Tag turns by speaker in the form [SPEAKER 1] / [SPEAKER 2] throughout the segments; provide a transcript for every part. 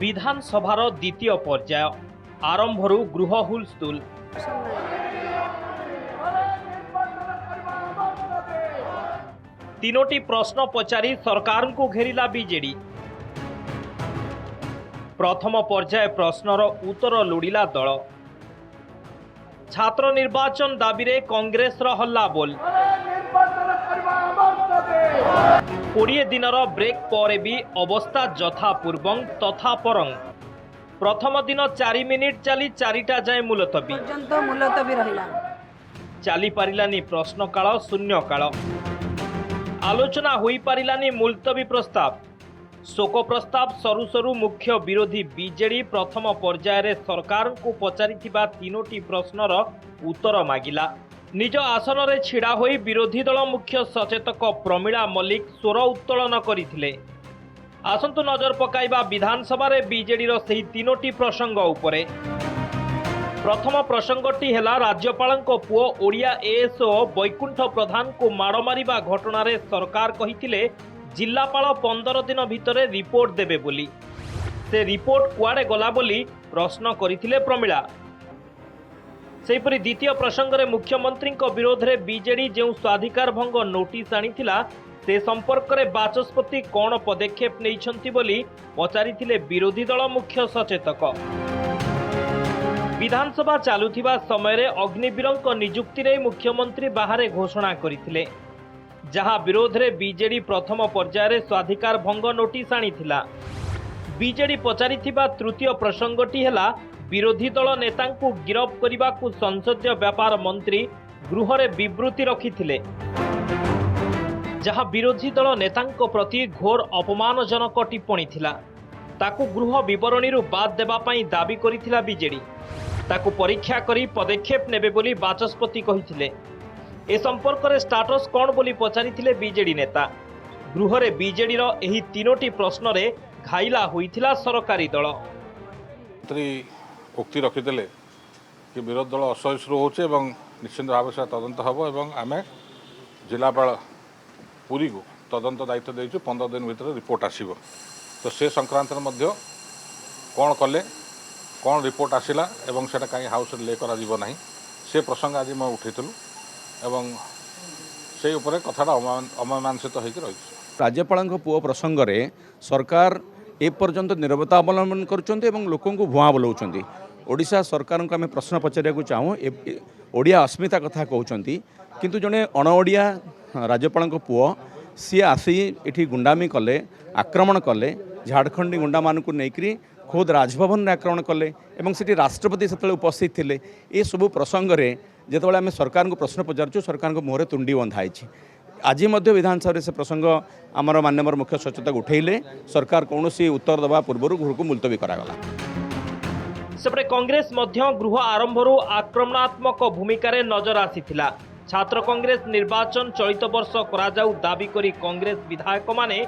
[SPEAKER 1] विधानसभार द्वितीय पर्याय आरंभरू गृह हुलस्थुल। तीनोटी प्रश्न पचारि सरकार को घेरिला बीजेडी। प्रथम पर्याय प्रश्नर उत्तर लोड़िला दल। छात्र निर्वाचन दाबी रे कांग्रेस रो हल्ला बोल। 20 दिनर ब्रेक पर भी अवस्था जथा पूर्वं तथा परं। प्रथम दिन 4 मिनिट चली 4टा जाए मुलतवी
[SPEAKER 2] रहिला।
[SPEAKER 1] चली पारिलानी प्रश्न काल शून्य काल। आलोचना होई पारिलानी मुलतवी प्रस्ताव। शोक प्रस्ताव सरू सरू मुख्य विरोधी बीजेडी प्रथम पर्याय सरकार को पचारिथिबा तीनोटी प्रश्नर उत्तर मागिला। निज आसन रे छिड़ा होई विरोधी दल मुख्य सचेतक प्रमीला मल्लिक स्वर उत्तोलन करथिले। आसंतु नजर पकाइबा विधानसभा रे बीजेडी रो सेही तीनोटी प्रसंग उपरे। प्रथम प्रसंगटी हेला राज्यपालको पुओ ओडिया एएसओ वैकुंठ प्रधान को माड़ मारिबा घटना रे सरकार कहिथिले जिल्लापाल 15 दिन भितरे रिपोर्ट देबे बोली। से रिपोर्ट कुआडे गला बोली प्रश्न करथिले प्रमीला। सेहिपरि द्वितीय प्रसंग रे मुख्यमंत्री विरोध में बीजेडी जो स्वाधिकार भंग नोटिस आनीथिला से संपर्क में बाचस्पति कौन पदक्षेप नैछंती बोली पचारिथिले विरोधी दल मुख्य सचेतक। विधानसभा चालुथिबा समय रे अग्निवीरंक नियुक्ति रे मुख्यमंत्री बाहरे घोषणा करथिले, जहां विरोध में बीजेडी प्रथम पर्याय स्वाधिकार भंग नोटिस आनीथिला। बीजेडी पचारिथिबा तृतीय प्रसंगटी हेला विरोधी दल नेता गिरफ करने को संसदीय व्यापार मंत्री गृह रे विवृत्ति रखिथिले, जहां विरोधी दल नेता प्रति घोर अपमानजनक टिप्पणी थिला। ताकू गृह विवरणी बाद देबा पई दाबी करिथिला बीजेडी। ताकू परीक्षा करी पदक्षेप नेबे बोली बाचस्पति कहिथिले। ए संपर्क रे स्टाटस कोन बोली पचारिथिले बीजेडी नेता। गृह रे बीजेडी रो एही तीनोटी प्रश्न रे घाइला होइथिला सरकारी दल।
[SPEAKER 3] उक्ति रखिदेले कि विरोध दल असहिष्णु होचे एवं निश्चित भाव से तदंत हम एवं आम जिलापाल पुरी को तदंत दायित्व देचु 15 दिन भीतर रिपोर्ट आसीबो। तो से संक्रांत कौन कले कौन रिपोर्ट आसिला एवं सेटा कहीं हाउस ले करा जीवो नहीं से प्रसंग आज मैं उठेलु एवं से उपरे कथाटा अमीमांसित होकर रही।
[SPEAKER 4] राज्यपाल पुओ प्रसंग रे सरकार एपर्यंत निरवता अवलंबन करुँच लोक भुआ बुलाऊँ। ओडिशा सरकार को आम प्रश्न पचारिया चाहूँ ओडिया अस्मिता कथा कहते किंतु जड़े अणओडिया राज्यपाल पुओ सी आसी इठी गुंडामी कले आक्रमण कले झाड़खंडी गुंडा मानक नहीं खोद राजभवन में आक्रमण कले एवं से राष्ट्रपति से उपस्थित थे। ये सबू प्रसंग में जिते आम सरकार को प्रश्न पचारूँ सरकार मुहर तुंडी बंधाई। आज विधानसभा से प्रसंग आमर माननीय मुख्य सचेतक उठेले सरकार कौन उत्तर देवा पूर्व गृह को मुलतवी करागला।
[SPEAKER 1] सेपटे कांग्रेस गृह आरंभरू आक्रमणात्मक भूमिका रे नजर आसीथिला। छात्र कांग्रेस निर्वाचन चलित वर्ष कराजाऊ दाबी करी कांग्रेस विधायक माने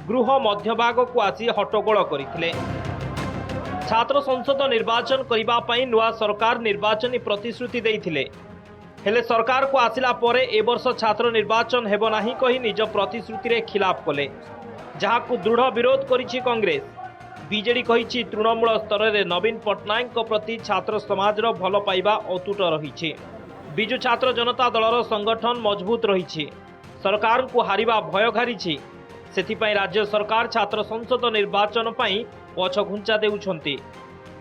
[SPEAKER 1] गृह मध्यभाग को आसी हट्टगोल करथिले। छात्र संसद निर्वाचन करिबा पई नुआ सरकार निर्वाचनी प्रतिश्रुति देइथिले। हेले सरकार को आसिला परे ए वर्ष छात्र निर्वाचन हेबो नाही कही निज प्रतिश्रुति रे खिलाफ कले, जहां को दृढ़ विरोध करिछि कांग्रेस। बीजेडी कहिछि तृणमूल स्तर रे नवीन पट्टनायक प्रति छात्र समाज रो भल पाइबा अतुट रहिछि। बिजु छात्र जनता दलर संगठन मजबूत रहिछि। सरकार को हारिबा भय घारिछि। सेथिपई राज्य सरकार छात्र संसद निर्वाचन पई पछ घुंचा देउछंती।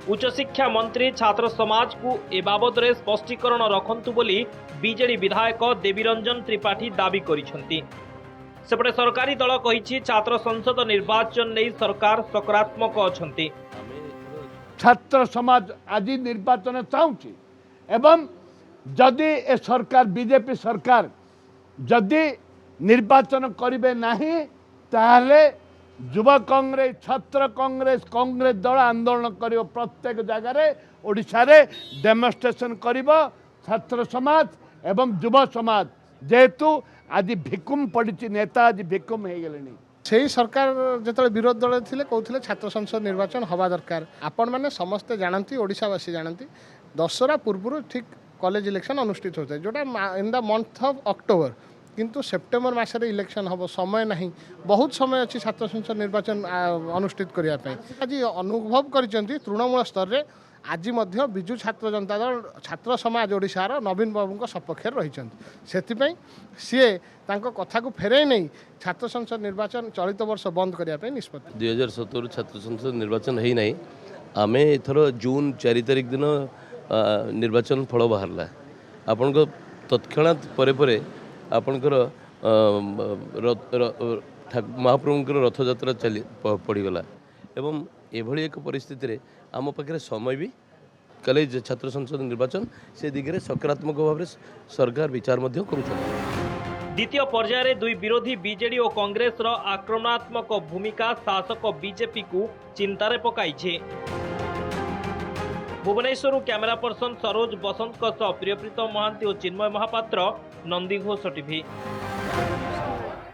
[SPEAKER 1] उच्च शिक्षा मंत्री छात्र समाज को ए बाबद रे स्पष्टीकरण रखंतु बोली बीजेडी विधायक देवीरंजन त्रिपाठी दाबी करिसंती। सेपटे सरकारी दल कहिछि छात्र संसद निर्वाचन नहीं सरकार सकारात्मक अछंती।
[SPEAKER 5] छात्र समाज आज निर्वाचन चाहूँगी एवं जदि ए सरकार बीजेपी सरकार जदि निर्वाचन करिबे नाही ताहले युवा कांग्रेस छात्र कांग्रेस कांग्रेस दल आंदोलन करियो। प्रत्येक जगह रे ओडिशा रे डेमोन्स्ट्रेशन करिबो छात्र समाज एवं युवा समाज जेहेतु आज भिकुम पड़ी नेता आज भिकुम हो गले।
[SPEAKER 6] से सरकार जो विरोध दल थे कहते छात्र संसद निर्वाचन हवा दरकार। आपण मैंने समस्ते जानती ओडिशावासी जानती दशहरा पूर्व ठीक कॉलेज इलेक्शन अनुष्ठित होता है जोटा in the month of October किंतु सेप्टेम्बर मासरे इलेक्शन हम समय नहीं बहुत समय अच्छी छात्र संसद निर्वाचन अनुष्ठित करने आज अनुभव कर तृणमूल स्तर में आज विजु छात्र जनता दल छात्र समाज ओडिशार नवीन बाबू सपक्ष रही सी कथा को फेरे नहीं छात्र संसद निर्वाचन चलित वर्ष बंद करने निष्पत्ति
[SPEAKER 2] 2017 छात्र संसद निर्वाचन है ना आम एथर जून 4 तारिख दिन निर्वाचन फल बाहरला आपण तत्क्षणात परे आपणकर महाप्रभुंकर रथयात्रा चली पड़गला एवं एभली एक परिस्थिति रे आम पाखे समय भी कले छात्र संसद निर्वाचन से दिगरे सकारात्मक भाव में सरकार विचार करुछन।
[SPEAKER 1] द्वितीय पर्यायर दुई विरोधी बीजेडी और कांग्रेस रो आक्रमणात्मक भूमिका शासक बीजेपी को चिंतार पकाई। भुवनेश्वर कैमेरा पर्सन सरोज बसंत प्रियप्रीत महांती और चिन्मय महापात्र नंदीघोष टीवी।